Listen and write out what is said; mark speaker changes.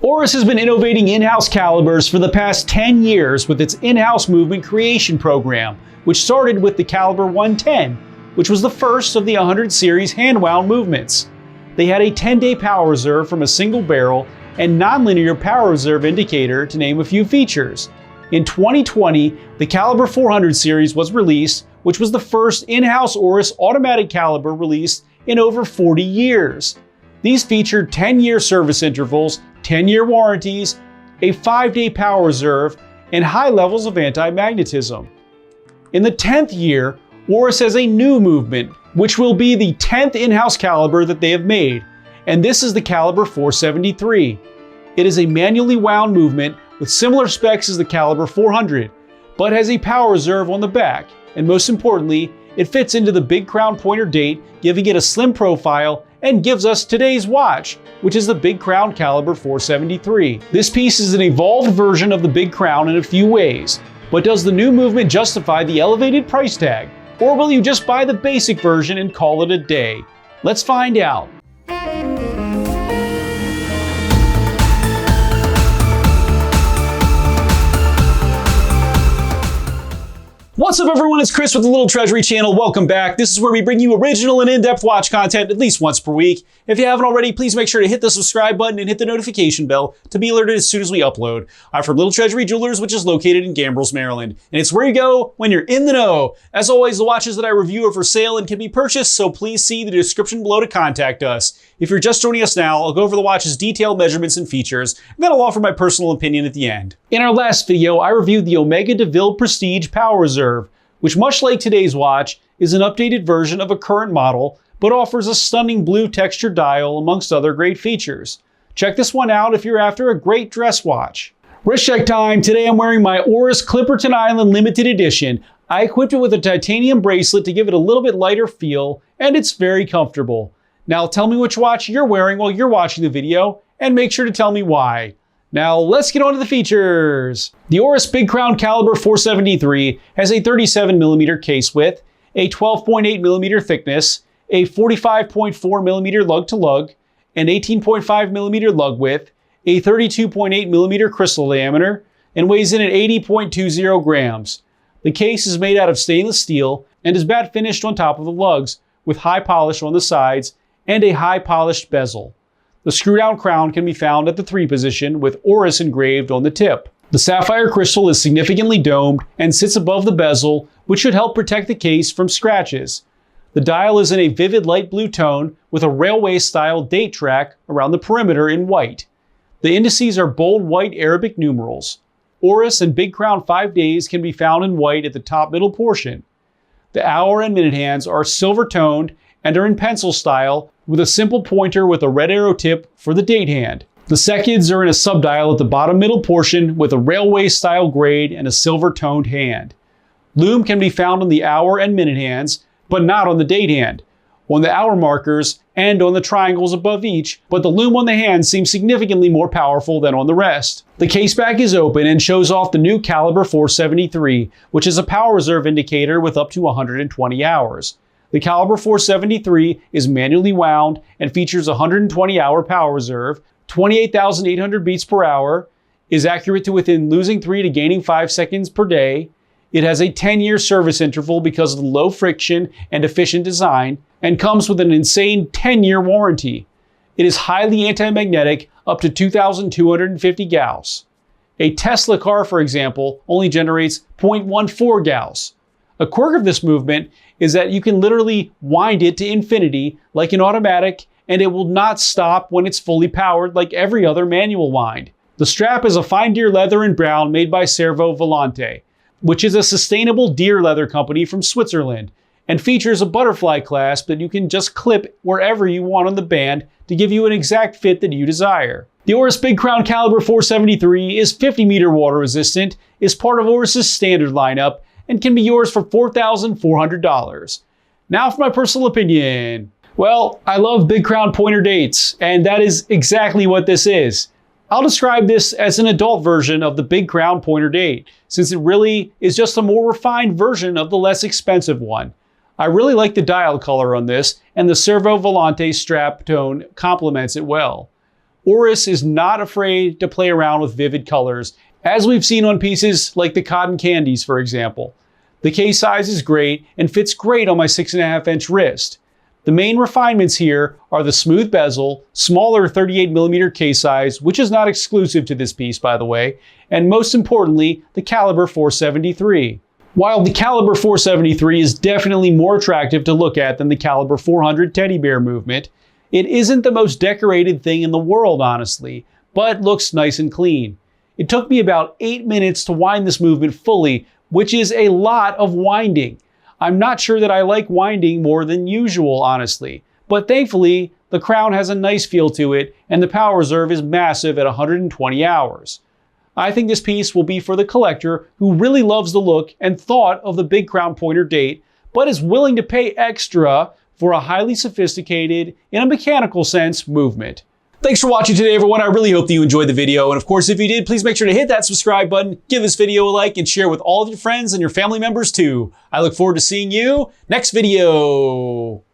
Speaker 1: Oris has been innovating in-house calibers for the past 10 years with its in-house movement creation program, which started with the Calibre 110, which was the first of the 100 series hand-wound movements. They had a 10-day power reserve from a single barrel and nonlinear power reserve indicator, to name a few features. In 2020, the Calibre 400 series was released, which was the first in-house Oris automatic caliber released in over 40 years. These featured 10-year service intervals, 10-year warranties, a 5-day power reserve, and high levels of anti-magnetism. In the 10th year, Oris has a new movement, which will be the 10th in-house caliber that they have made, and this is the Calibre 473. It is a manually wound movement with similar specs as the Calibre 400, but has a power reserve on the back, and most importantly, it fits into the Big Crown pointer date, giving it a slim profile and gives us today's watch, which is the Big Crown Calibre 473. This piece is an evolved version of the Big Crown in a few ways, but does the new movement justify the elevated price tag, or will you just buy the basic version and call it a day? Let's find out. What's up everyone, it's Chris with the Little Treasury channel. Welcome back. This is where we bring you original and in-depth watch content at least once per week. If you haven't already, please make sure to hit the subscribe button and hit the notification bell to be alerted as soon as we upload. I'm from Little Treasury Jewelers, which is located in Gambrills, Maryland. And it's where you go when you're in the know. As always, the watches that I review are for sale and can be purchased, so please see the description below to contact us. If you're just joining us now, I'll go over the watch's detailed measurements and features, and then I'll offer my personal opinion at the end. In our last video, I reviewed the Omega DeVille Prestige Power Reserve, which much like today's watch, is an updated version of a current model, but offers a stunning blue textured dial amongst other great features. Check this one out if you're after a great dress watch. Wrist check time. Today I'm wearing my Oris Clipperton Island Limited Edition. I equipped it with a titanium bracelet to give it a little bit lighter feel, and it's very comfortable. Now tell me which watch you're wearing while you're watching the video, and make sure to tell me why. Now let's get on to the features. The Oris Big Crown Calibre 473 has a 37mm case width, a 12.8mm thickness, a 45.4mm lug-to-lug, an 18.5mm lug width, a 32.8mm crystal diameter, and weighs in at 80.20 grams. The case is made out of stainless steel and is matte finished on top of the lugs, with high polish on the sides and a high polished bezel. The screw-down crown can be found at the 3 position with Oris engraved on the tip. The sapphire crystal is significantly domed and sits above the bezel, which should help protect the case from scratches. The dial is in a vivid light blue tone with a railway-style date track around the perimeter in white. The indices are bold white Arabic numerals. Oris and Big Crown 5 days can be found in white at the top middle portion. The hour and minute hands are silver-toned and are in pencil style, with a simple pointer with a red arrow tip for the date hand. The seconds are in a subdial at the bottom middle portion with a railway style grade and a silver toned hand. Lume can be found on the hour and minute hands, but not on the date hand, on the hour markers and on the triangles above each, but the lume on the hand seems significantly more powerful than on the rest. The case back is open and shows off the new Calibre 473, which is a power reserve indicator with up to 120 hours. The Calibre 473 is manually wound and features a 120-hour power reserve, 28,800 beats per hour, is accurate to within losing 3 to gaining 5 seconds per day. It has a 10-year service interval because of the low friction and efficient design, and comes with an insane 10-year warranty. It is highly anti-magnetic, up to 2,250 Gauss. A Tesla car, for example, only generates 0.14 Gauss. A quirk of this movement is that you can literally wind it to infinity like an automatic, and it will not stop when it's fully powered like every other manual wind. The strap is a fine deer leather in brown made by Cervo Volante, which is a sustainable deer leather company from Switzerland, and features a butterfly clasp that you can just clip wherever you want on the band to give you an exact fit that you desire. The Oris Big Crown Calibre 473 is 50-meter water resistant, is part of Oris's standard lineup, and can be yours for $4,400. Now for my personal opinion. Well, I love Big Crown pointer dates, and that is exactly what this is. I'll describe this as an adult version of the Big Crown pointer date, since it really is just a more refined version of the less expensive one. I really like the dial color on this, and the Cervo Volante strap tone complements it well. Oris is not afraid to play around with vivid colors, as we've seen on pieces like the Cotton Candies, for example. The case size is great and fits great on my 6.5-inch wrist. The main refinements here are the smooth bezel, smaller 38mm case size, which is not exclusive to this piece, by the way, and most importantly, the Calibre 473. While the Calibre 473 is definitely more attractive to look at than the Calibre 400 teddy bear movement, it isn't the most decorated thing in the world, honestly, but looks nice and clean. It took me about 8 minutes to wind this movement fully, which is a lot of winding. I'm not sure that I like winding more than usual, honestly, but thankfully, the crown has a nice feel to it, and the power reserve is massive at 120 hours. I think this piece will be for the collector who really loves the look and thought of the big crown pointer date, but is willing to pay extra for a highly sophisticated, in a mechanical sense, movement. Thanks for watching today, everyone. I really hope that you enjoyed the video. And of course, if you did, please make sure to hit that subscribe button, give this video a like, and share with all of your friends and your family members too. I look forward to seeing you next video.